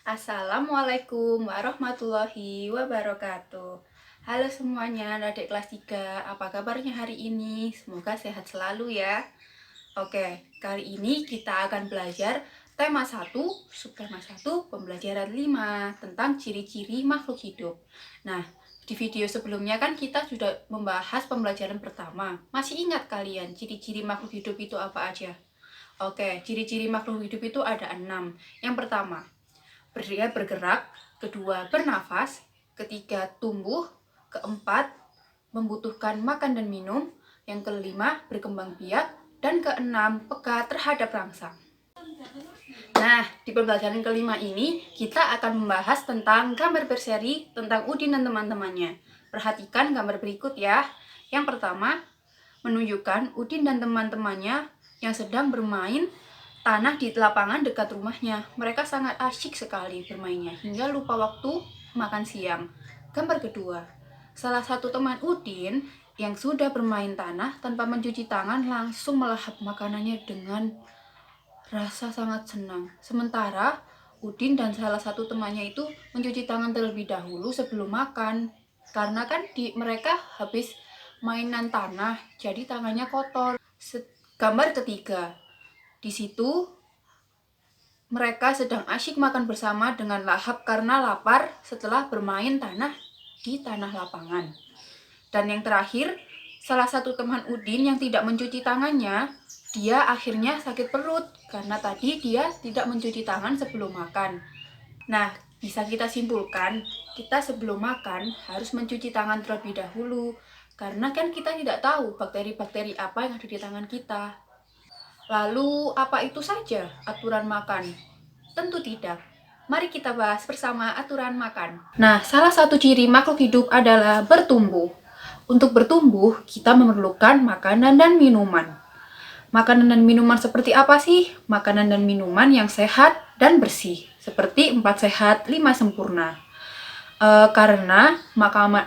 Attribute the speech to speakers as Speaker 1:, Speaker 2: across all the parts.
Speaker 1: Assalamualaikum warahmatullahi wabarakatuh. Halo semuanya, adik kelas 3. Apa kabarnya hari ini? Semoga sehat selalu ya. Oke, kali ini kita akan belajar tema 1, subtema 1, pembelajaran 5 tentang ciri-ciri makhluk hidup. Nah, di video sebelumnya kan kita sudah membahas pembelajaran pertama. Masih ingat kalian ciri-ciri makhluk hidup itu apa aja? Oke, ciri-ciri makhluk hidup itu ada 6. Yang pertama, dia bergerak, kedua bernafas, ketiga tumbuh, keempat membutuhkan makan dan minum, yang kelima berkembang biak, dan keenam peka terhadap rangsang. Nah, di pembelajaran kelima ini kita akan membahas tentang gambar berseri tentang Udin dan teman-temannya. Perhatikan gambar berikut ya. Yang pertama, menunjukkan Udin dan teman-temannya yang sedang bermain tanah di lapangan dekat rumahnya. Mereka sangat asyik sekali bermainnya hingga lupa waktu makan siang. Gambar kedua, salah satu teman Udin yang sudah bermain tanah tanpa mencuci tangan langsung melahap makanannya dengan rasa sangat senang. Sementara Udin dan salah satu temannya itu mencuci tangan terlebih dahulu sebelum makan. Karena kan mereka habis mainan tanah, jadi tangannya kotor. Gambar ketiga, di situ mereka sedang asyik makan bersama dengan lahap karena lapar setelah bermain tanah di tanah lapangan. Dan yang terakhir, salah satu teman Udin yang tidak mencuci tangannya, dia akhirnya sakit perut karena tadi dia tidak mencuci tangan sebelum makan. Nah, bisa kita simpulkan, kita sebelum makan harus mencuci tangan terlebih dahulu karena kan kita tidak tahu bakteri-bakteri apa yang ada di tangan kita. Lalu, apa itu saja aturan makan? Tentu tidak. Mari kita bahas bersama aturan makan. Nah, salah satu ciri makhluk hidup adalah bertumbuh. Untuk bertumbuh, kita memerlukan makanan dan minuman. Makanan dan minuman seperti apa sih? Makanan dan minuman yang sehat dan bersih. Seperti 4 sehat, 5 sempurna. Karena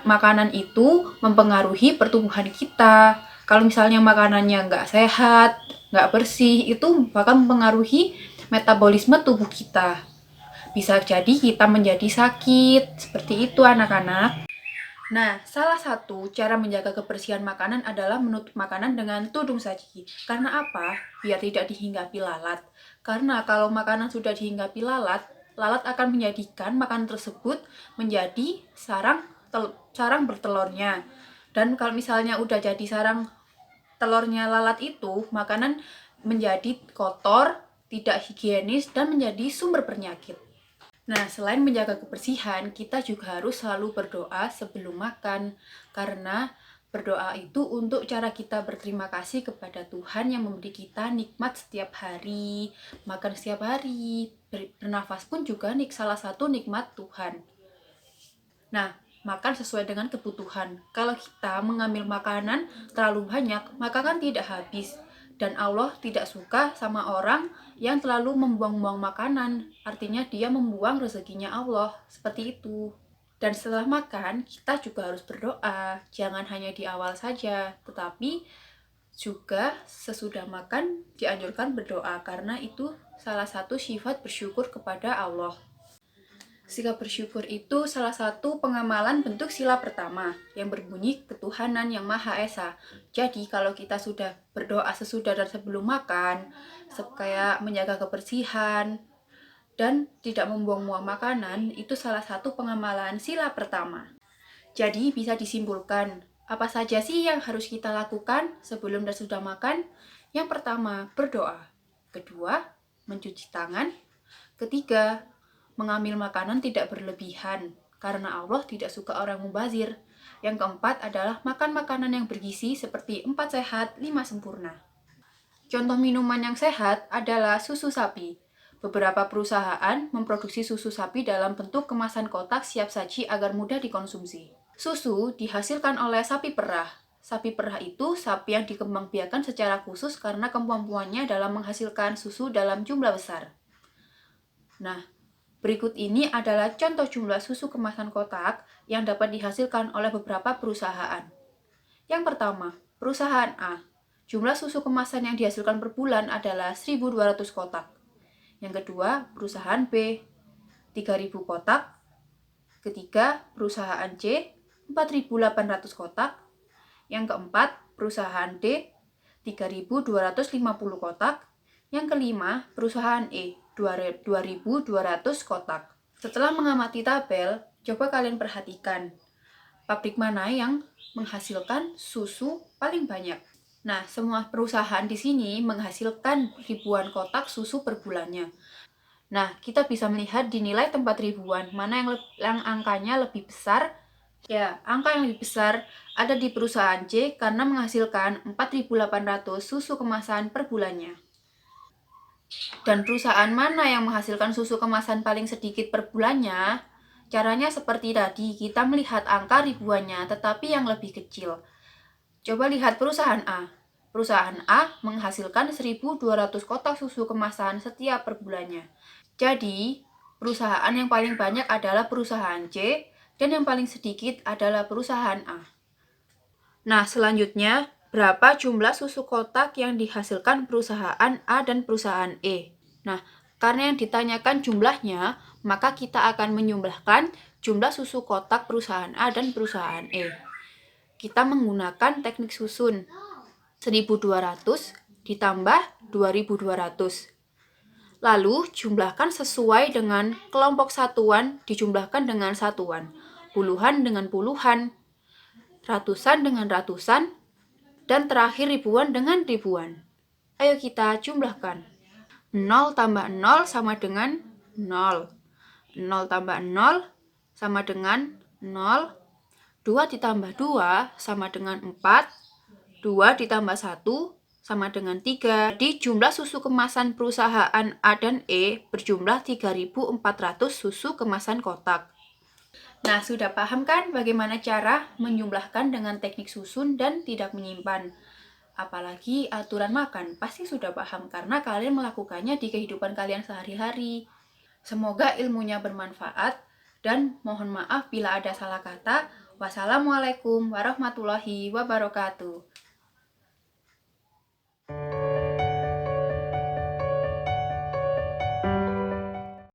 Speaker 1: makanan itu mempengaruhi pertumbuhan kita. Kalau misalnya makanannya nggak sehat, nggak bersih, itu bahkan mempengaruhi metabolisme tubuh kita. Bisa jadi kita menjadi sakit, seperti itu anak-anak. Nah, salah satu cara menjaga kebersihan makanan adalah menutup makanan dengan tudung saji. Karena apa? Biar tidak dihinggapi lalat. Karena kalau makanan sudah dihinggapi lalat, lalat akan menjadikan makanan tersebut menjadi sarang bertelurnya. Dan kalau misalnya udah jadi sarang telurnya lalat itu, makanan menjadi kotor, tidak higienis, dan menjadi sumber penyakit. Nah, selain menjaga kebersihan, kita juga harus selalu berdoa sebelum makan. Karena berdoa itu untuk cara kita berterima kasih kepada Tuhan yang memberi kita nikmat setiap hari. Makan setiap hari, bernafas pun juga salah satu nikmat Tuhan. Nah, makan sesuai dengan kebutuhan. Kalau kita mengambil makanan terlalu banyak, maka kan tidak habis. Dan Allah tidak suka sama orang yang terlalu membuang-buang makanan. Artinya dia membuang rezekinya Allah. Seperti itu. Dan setelah makan, kita juga harus berdoa. Jangan hanya di awal saja, tetapi juga sesudah makan dianjurkan berdoa. Karena itu salah satu sifat bersyukur kepada Allah. Sikap bersyukur itu salah satu pengamalan bentuk sila pertama yang berbunyi ketuhanan yang Maha Esa. Jadi kalau kita sudah berdoa sesudah dan sebelum makan, kayak menjaga kebersihan dan tidak membuang-buang makanan, itu salah satu pengamalan sila pertama. Jadi bisa disimpulkan, apa saja sih yang harus kita lakukan sebelum dan sudah makan? Yang pertama, berdoa. Kedua, mencuci tangan. Ketiga, mengambil makanan tidak berlebihan, karena Allah tidak suka orang mubazir. Yang keempat adalah makan makanan yang bergizi seperti 4 sehat, 5 sempurna. Contoh minuman yang sehat adalah susu sapi. Beberapa perusahaan memproduksi susu sapi dalam bentuk kemasan kotak siap saji agar mudah dikonsumsi. Susu dihasilkan oleh sapi perah. Sapi perah itu sapi yang dikembangbiakan secara khusus karena kemampuannya dalam menghasilkan susu dalam jumlah besar. Nah, berikut ini adalah contoh jumlah susu kemasan kotak yang dapat dihasilkan oleh beberapa perusahaan. Yang pertama, perusahaan A. Jumlah susu kemasan yang dihasilkan per bulan adalah 1.200 kotak. Yang kedua, perusahaan B. 3.000 kotak. Ketiga, perusahaan C, 4.800 kotak. Yang keempat, perusahaan D, 3.250 kotak. Yang kelima, perusahaan E, 2.200 kotak. Setelah mengamati tabel, coba kalian perhatikan pabrik mana yang menghasilkan susu paling banyak. Nah, semua perusahaan di sini menghasilkan ribuan kotak susu per bulannya. Nah, kita bisa melihat dinilai tempat ribuan, mana yang angkanya lebih besar. Ya, angka yang lebih besar ada di perusahaan C karena menghasilkan 4.800 susu kemasan per bulannya. Dan perusahaan mana yang menghasilkan susu kemasan paling sedikit per bulannya? Caranya seperti tadi, kita melihat angka ribuannya tetapi yang lebih kecil. Coba lihat perusahaan A. Perusahaan A menghasilkan 1.200 kotak susu kemasan setiap per bulannya. Jadi, perusahaan yang paling banyak adalah perusahaan C dan yang paling sedikit adalah perusahaan A. Nah, selanjutnya, berapa jumlah susu kotak yang dihasilkan perusahaan A dan perusahaan E? Nah, karena yang ditanyakan jumlahnya, maka kita akan menyumlahkan jumlah susu kotak perusahaan A dan perusahaan E. Kita menggunakan teknik susun. 1.200 ditambah 2.200. Lalu jumlahkan sesuai dengan kelompok satuan dijumlahkan dengan satuan, puluhan dengan puluhan, ratusan dengan ratusan, dan terakhir ribuan dengan ribuan. Ayo kita jumlahkan. 0 tambah 0 sama dengan 0. 0 tambah 0 sama dengan 0. 2 ditambah 2 sama dengan 4, 2 ditambah 1 sama dengan 3. Jadi jumlah susu kemasan perusahaan A dan E berjumlah 3.400 susu kemasan kotak. Nah, sudah paham kan bagaimana cara menjumlahkan dengan teknik susun dan tidak menyimpan? Apalagi aturan makan, pasti sudah paham karena kalian melakukannya di kehidupan kalian sehari-hari. Semoga ilmunya bermanfaat dan mohon maaf bila ada salah kata. Wassalamualaikum warahmatullahi wabarakatuh.